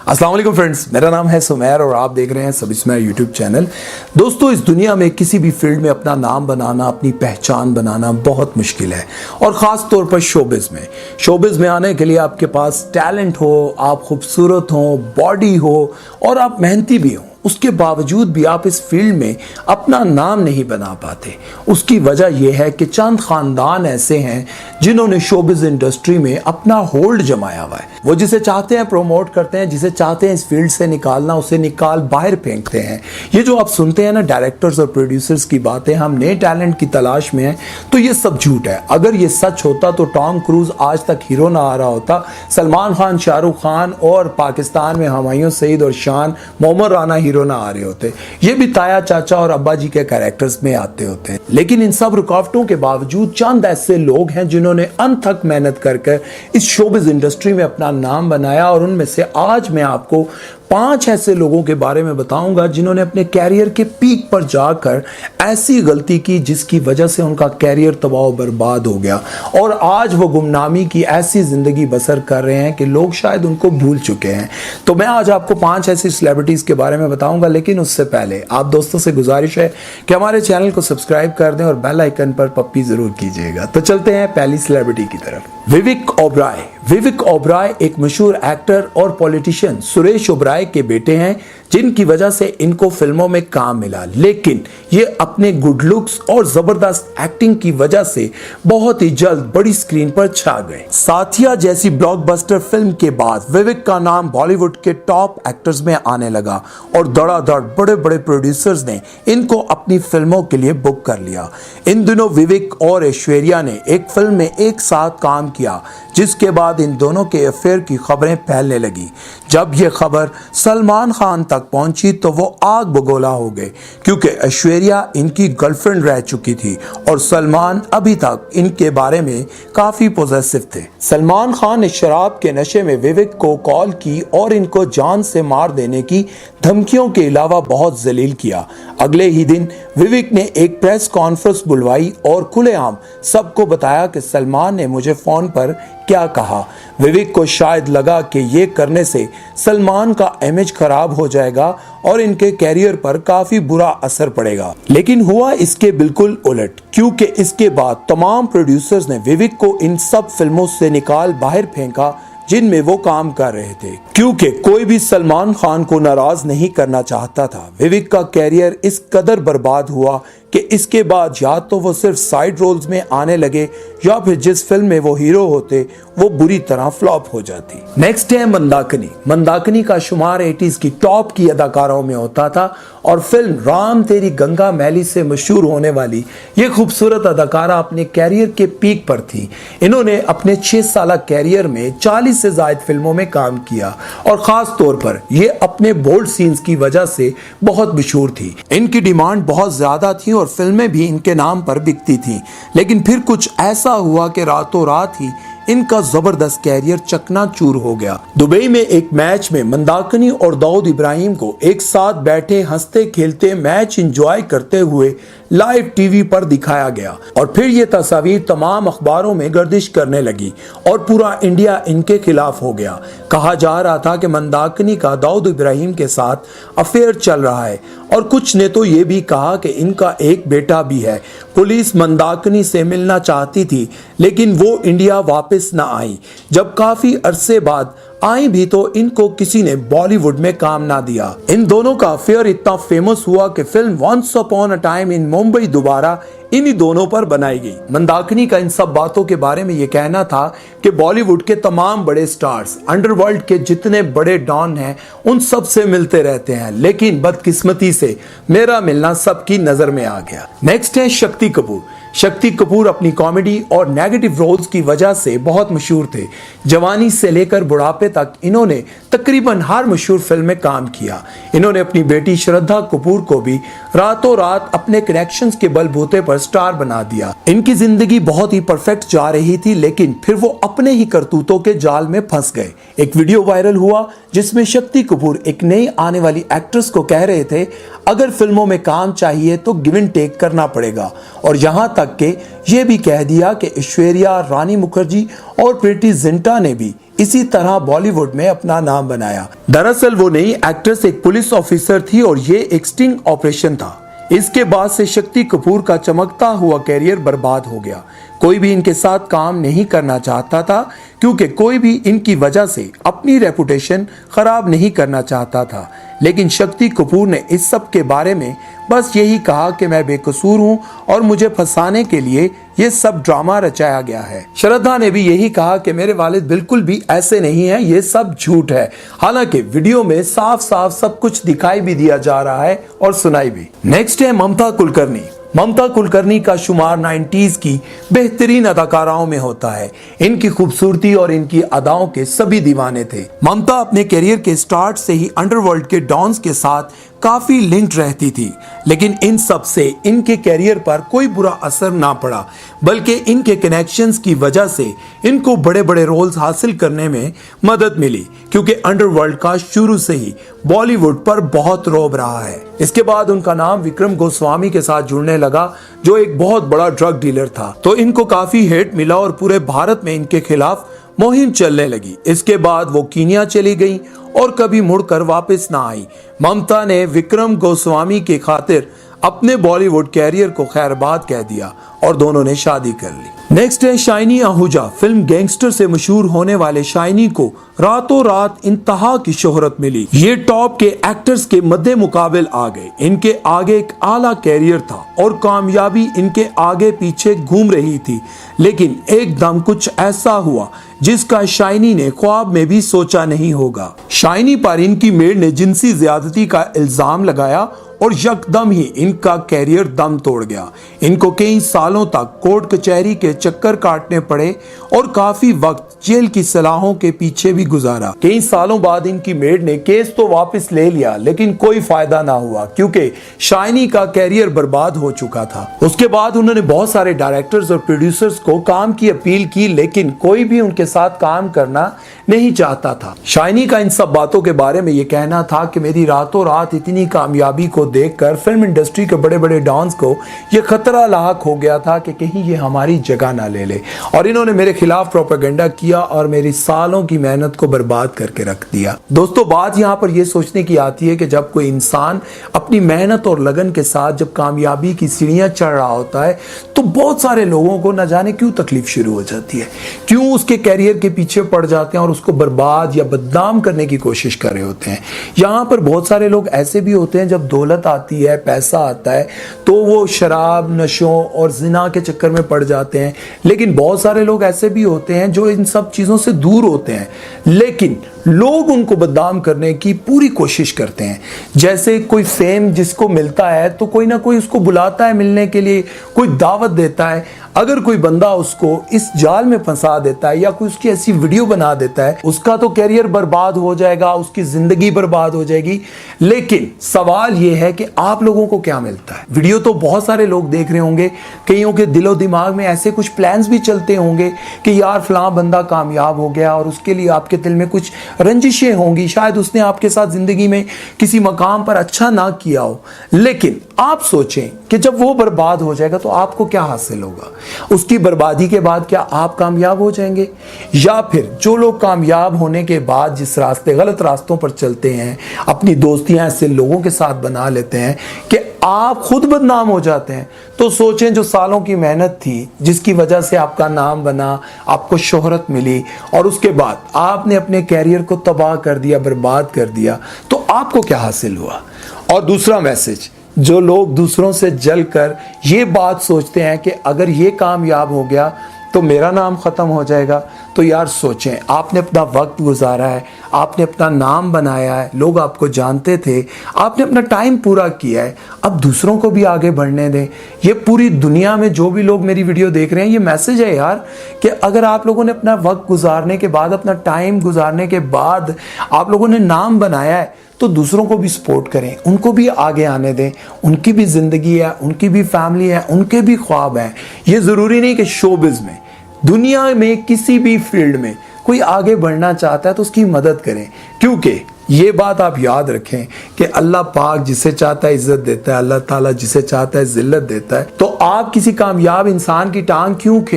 अस्सलाम वालेकुम फ्रेंड्स, मेरा नाम है सुमेर और आप देख रहे हैं सब इसमें यूट्यूब चैनल। दोस्तों, इस दुनिया में किसी भी फील्ड में अपना नाम बनाना, अपनी पहचान बनाना बहुत मुश्किल है और ख़ास तौर पर शोबिज़ में आने के लिए आपके पास टैलेंट हो, आप खूबसूरत हो, बॉडी हो और आप मेहनती भी हो, उसके बावजूद भी आप इस फील्ड में अपना नाम नहीं बना पाते। उसकी वजह यह है कि चंद खानदान ऐसे हैं जिन्होंने शोबिज़ इंडस्ट्री में अपना होल्ड जमाया हुआ है। वो जिसे चाहते हैं प्रमोट करते हैं, जिसे चाहते हैं इस फील्ड से निकालना, उसे निकाल बाहर फेंकते हैं। ये जो आप सुनते हैं ना डायरेक्टर्स और प्रोड्यूसर्स की बातें, हम नए टैलेंट की तलाश में हैं, तो ये सब झूठ है। अगर ये सच होता तो टॉम क्रूज आज तक हीरो ना आ रहा होता, सलमान खान, शाहरुख खान और पाकिस्तान में हुमायूं सईद और शान, मोहम्मद राना हीरो ना आ रहे होते। ये भी ताया, चाचा और अब्बा जी के कैरेक्टर्स में आते होते हैं। लेकिन इन सब रुकावटों के बावजूद चंद ऐसे लोग हैं जिन्होंने अनथक मेहनत करके इस शोबिज़ इंडस्ट्री में अपना नाम बनाया और उनमें से आज मैं आपको 5 ऐसे लोगों के बारे में बताऊंगा जिन्होंने अपने कैरियर के पीक पर जाकर ऐसी गलती की जिसकी वजह से उनका कैरियर तबाह बर्बाद हो गया और आज वो गुमनामी की ऐसी जिंदगी बसर कर रहे हैं कि लोग शायद उनको भूल चुके हैं। तो मैं आज आपको 5 ऐसी सेलिब्रिटीज के बारे में बताऊंगा, लेकिन उससे पहले आप दोस्तों से गुजारिश है कि हमारे चैनल को सब्सक्राइब कर दें और बेल आइकन पर पप्पी जरूर कीजिएगा। तो चलते हैं पहली सेलिब्रिटी की तरफ। विवेक ओबराय एक मशहूर एक्टर और पॉलिटिशियन सुरेश ओबराय के बेटे हैं जिनकी वजह से इनको फिल्मों में काम मिला, लेकिन ये अपने गुड लुक्स और जबरदस्त एक्टिंग की वजह से बहुत ही जल्द बड़ी स्क्रीन पर छा गए। साथिया जैसी ब्लॉकबस्टर फिल्म के बाद विवेक का नाम बॉलीवुड के टॉप एक्टर्स में आने लगा और धड़ाधड़ बड़े बड़े प्रोड्यूसर्स ने इनको अपनी फिल्मों के लिए बुक कर लिया। इन दिनों विवेक और ऐश्वर्या ने एक फिल्म में एक साथ काम किया, जिसके बाद इन दोनों के अफेयर की खबरें फैलने लगी। जब यह खबर सलमान खान तक पहुंची तो वो आग बगोला हो गए, क्योंकि ऐश्वर्या इनकी गर्लफ्रेंड रह चुकी थी और सलमान अभी तक इनके बारे में काफी पॉजिटिव थे। सलमान खान ने शराब के नशे में विवेक को कॉल की और इनको जान से मार देने की धमकियों के अलावा बहुत जलील किया। अगले ही दिन विवेक ने एक प्रेस कॉन्फ्रेंस बुलवाई और खुलेआम सबको बताया कि सलमान ने मुझे फोन पर क्या कहा। विवेक को शायद लगा कि ये करने से सलमान का इमेज खराब हो जाएगा और इनके कैरियर पर काफी बुरा असर पड़ेगा, लेकिन हुआ इसके बिल्कुल उलट, क्योंकि इसके बाद तमाम प्रोड्यूसर्स ने विवेक को इन सब फिल्मों से निकाल बाहर फेंका जिनमें वो काम कर रहे थे, क्योंकि कोई भी सलमान खान को नाराज नहीं करना चाहता था। विवेक का कैरियर इस कदर बर्बाद हुआ कि इसके बाद या तो वो सिर्फ साइड रोल्स में आने लगे या फिर जिस फिल्म में वो हीरो होते वो बुरी तरह फ्लॉप हो जाती। नेक्स्ट है मंदाकिनी का शुमार 80s की टॉप की अदाकारों में होता था और फिल्म राम तेरी गंगा मैली से मशहूर होने वाली ये खूबसूरत अदाकारा अपने कैरियर के पीक पर थी। इन्होंने अपने 6 साल कैरियर में 40 से ज्यादा फिल्मों में काम किया और खास तौर पर ये अपने बोल्ड सीन्स की वजह से बहुत मशहूर थी। इनकी डिमांड बहुत ज्यादा थी और फिल्में भी इनके नाम पर बिकती थी, लेकिन फिर कुछ ऐसा हुआ कि रातों रात ही इनका जबरदस्त कैरियर चकनाचूर हो गया। दुबई में एक मैच में मंदाकिनी और दाऊद इब्राहिम को एक साथ बैठे हंसते खेलते मैच एंजॉय करते हुए लाइव टीवी पर दिखाया गया और फिर ये तस्वीर तमाम अखबारों में गर्दिश करने लगी और पूरा इंडिया इनके खिलाफ हो गया। कहा जा रहा था कि मंदाकिनी का दाऊद इब्राहिम के साथ अफेयर चल रहा है और कुछ ने तो ये भी कहा कि इनका एक बेटा भी है। पुलिस मंदाकिनी से मिलना चाहती थी, लेकिन वो इंडिया वापस न आई। जब काफी अरसे बाद आई भी तो इनको किसी ने बॉलीवुड में काम ना दिया। इन दोनों का अफेयर इतना फेमस हुआ कि film once upon a time in Mumbai दोबारा इन्हीं दोनों पर बनाई गई। मंदाकिनी का इन सब बातों के बारे में ये कहना था कि बॉलीवुड के तमाम बड़े स्टार्स, अंडरवर्ल्ड के जितने बड़े डॉन हैं, उन सब से मिलते रहते हैं, लेकिन बदकिस्मती से मेरा मिलना सबकी नजर में आ गया। नेक्स्ट है शक्ति कपूर अपनी कॉमेडी और नेगेटिव रोल्स की वजह से बहुत मशहूर थे। जवानी से लेकर बुढ़ापे तक इन्होंने तकरीबन हर मशहूर फिल्म में काम किया। इन्होंने अपनी बेटी श्रद्धा कपूर को भी रातों रात अपने कनेक्शंस के बलबूते पर स्टार बना दिया। इनकी जिंदगी बहुत ही परफेक्ट जा रही थी, लेकिन फिर वो अपने ही करतूतों के जाल में फंस गए। एक वीडियो वायरल हुआ जिसमें शक्ति कपूर एक नई आने वाली एक्ट्रेस को कह रहे थे, अगर फिल्मों में काम चाहिए तो गिव एंड टेक करना पड़ेगा, और यहाँ तक कि ये भी कह दिया कि ऐश्वर्या, रानी मुखर्जी और प्रीति जिंटा ने भी इसी तरह बॉलीवुड में अपना नाम बनाया। दरअसल वो नई एक्ट्रेस एक पुलिस ऑफिसर थी और ये एक स्टिंग ऑपरेशन था। इसके बाद से शक्ति कपूर का चमकता हुआ कैरियर बर्बाद हो गया। कोई भी इनके साथ काम नहीं करना चाहता था क्योंकि कोई भी इनकी वजह से अपनी रेपुटेशन खराब नहीं करना चाहता था। लेकिन शक्ति कपूर ने इस सब के बारे में बस यही कहा कि मैं बेकसूर हूं और मुझे फंसाने के लिए ये सब ड्रामा रचाया गया है। श्रद्धा ने भी यही कहा कि मेरे वालिद बिल्कुल भी ऐसे नहीं हैं, ये सब झूठ है। हालांकि वीडियो में साफ साफ सब कुछ दिखाई भी दिया जा रहा है और सुनाई भी। नेक्स्ट है ममता कुलकर्णी। ममता कुलकर्णी का शुमार 90s की बेहतरीन अदाकाराओं में होता है। इनकी खूबसूरती और इनकी अदाओं के सभी दीवाने थे। ममता अपने करियर के स्टार्ट से ही अंडरवर्ल्ड के डॉन्स के साथ काफी लिंक्ड रहती थी, लेकिन इन सब से इनके करियर पर कोई बुरा असर ना पड़ा, बल्कि इनके कनेक्शंस की वजह से इनको बड़े बड़े रोल्स हासिल करने में मदद मिली, क्योंकि अंडरवर्ल्ड का शुरू से ही बॉलीवुड पर बहुत रौब रहा है। इसके बाद उनका नाम विक्रम गोस्वामी के साथ जुड़ने लगा, जो एक बहुत बड़ा ड्रग डीलर था, तो इनको काफी हिट मिला और पूरे भारत में इनके खिलाफ मुहिम चलने लगी। इसके बाद वो कीनिया चली गई और कभी मुड़कर वापस ना आई। ममता ने विक्रम गोस्वामी के खातिर अपने बॉलीवुड कैरियर को खैरबाद कह दिया और दोनों ने शादी कर ली। नेक्स्ट है शाइनी आहूजा। फिल्म गैंगस्टर से मशहूर होने वाले शाइनी को रातों रात इंतहा की शोहरत मिली। ये टॉप के एक्टर्स के मद्दे मुकाबिल आ गए। इनके आगे एक आला कैरियर था और कामयाबी इनके आगे पीछे घूम रही थी, लेकिन एकदम कुछ ऐसा हुआ जिसका शाइनी ने ख्वाब में भी सोचा नहीं होगा। शाइनी पर इनकी मेड ने जिनसी ज्यादती का इल्जाम लगाया और यकदम ही इनका कैरियर दम तोड़ गया। इनको कई सालों तक कोर्ट कचहरी के चक्कर काटने पड़े और काफी वक्त जेल की सलाहों के पीछे भी गुजारा। कई सालों बाद इनकी मेड ने केस तो वापस ले लिया, लेकिन कोई फायदा ना हुआ क्योंकि शाइनी का कैरियर बर्बाद हो चुका था। उसके बाद उन्होंने बहुत सारे डायरेक्टर्स और प्रोड्यूसर्स को काम की अपील की, लेकिन कोई भी उनके साथ काम करना नहीं चाहता था। शाइनी का इन सब बातों के बारे में ये कहना था कि मेरी रातों रात इतनी कामयाबी को देखकर फिल्म इंडस्ट्री के बड़े बड़े डॉन्स को ये खतरा लाक हो गया था कि कहीं ये हमारी जगह ना ले ले, और इन्होंने मेरे खिलाफ प्रोपेगेंडा किया और मेरी सालों की मेहनत को बर्बाद करके रख दिया। दोस्तों, बात यहाँ पर ये सोचने की आती है कि जब कोई इंसान अपनी मेहनत और लगन के साथ जब कामयाबी की सीढ़ियां चढ़ रहा होता है तो बहुत सारे लोगों को न जाने क्यों तकलीफ शुरू हो जाती है, क्यों उसके कैरियर के पीछे पड़ जाते हैं और उसको बर्बाद या बदनाम करने की कोशिश कर रहे होते हैं। यहाँ पर बहुत सारे लोग ऐसे भी होते हैं, जब दौलत आती है, पैसा आता है, तो वो शराब, नशों और जिना के चक्कर में पड़ जाते हैं। लेकिन बहुत सारे लोग ऐसे भी होते हैं जो इन सब चीज़ों से दूर होते हैं, लेकिन लोग उनको बदनाम करने की पूरी कोशिश करते हैं। जैसे कोई फेम जिसको मिलता है तो कोई ना कोई उसको बुलाता है मिलने के लिए, कोई दावत देता है। अगर कोई बंदा उसको इस जाल में फंसा देता है या कोई उसकी ऐसी वीडियो बना देता है, उसका तो कैरियर बर्बाद हो जाएगा, उसकी जिंदगी बर्बाद हो जाएगी। लेकिन सवाल यह है कि आप लोगों को क्या मिलता है। वीडियो तो बहुत सारे लोग देख रहे होंगे, कईयों के दिलो दिमाग में ऐसे कुछ प्लान्स भी चलते होंगे कि यार फलां बंदा कामयाब हो गया और उसके लिए आपके दिल में कुछ रंजिशें होंगी, शायद उसने आपके साथ जिंदगी में किसी मकाम पर अच्छा ना किया हो। लेकिन आप सोचें कि जब वो बर्बाद हो जाएगा तो आपको क्या हासिल होगा। उसकी बर्बादी के बाद क्या आप कामयाब हो जाएंगे, या फिर जो लोग कामयाब होने के बाद जिस रास्ते, गलत रास्तों पर चलते हैं, अपनी दोस्तियां ऐसे लोगों के साथ बना लेते हैं कि आप खुद बदनाम हो जाते हैं। तो सोचें, जो सालों की मेहनत थी, जिसकी वजह से आपका नाम बना, आपको शोहरत मिली, और उसके बाद आपने अपने कैरियर को तबाह कर दिया, बर्बाद कर दिया, तो आपको क्या हासिल हुआ। और दूसरा मैसेज, जो लोग दूसरों से जलकर ये बात सोचते हैं कि अगर ये कामयाब हो गया तो मेरा नाम ख़त्म हो जाएगा, तो यार सोचें, आपने अपना वक्त गुजारा है, आपने अपना नाम बनाया है, लोग आपको जानते थे, आपने अपना टाइम पूरा किया है, अब दूसरों को भी आगे बढ़ने दें। ये पूरी दुनिया में जो भी लोग मेरी वीडियो देख रहे हैं, ये मैसेज है यार कि अगर आप लोगों ने अपना वक्त गुजारने के बाद, अपना टाइम गुजारने के बाद आप लोगों ने नाम बनाया है, तो दूसरों को भी सपोर्ट करें, उनको भी आगे आने दें। उनकी भी ज़िंदगी है, उनकी भी फैमिली है, उनके भी ख्वाब हैं। ये ज़रूरी नहीं कि शोबिज़ में, दुनिया में किसी भी फील्ड में कोई आगे बढ़ना चाहता है तो उसकी मदद करें, क्योंकि ये बात आप याद रखें कि अल्लाह पाक जिसे चाहता है इज्जत देता है, अल्लाह ताला जिसे चाहता है जिल्लत देता है। तो आप किसी कामयाब इंसान की टांग क्यों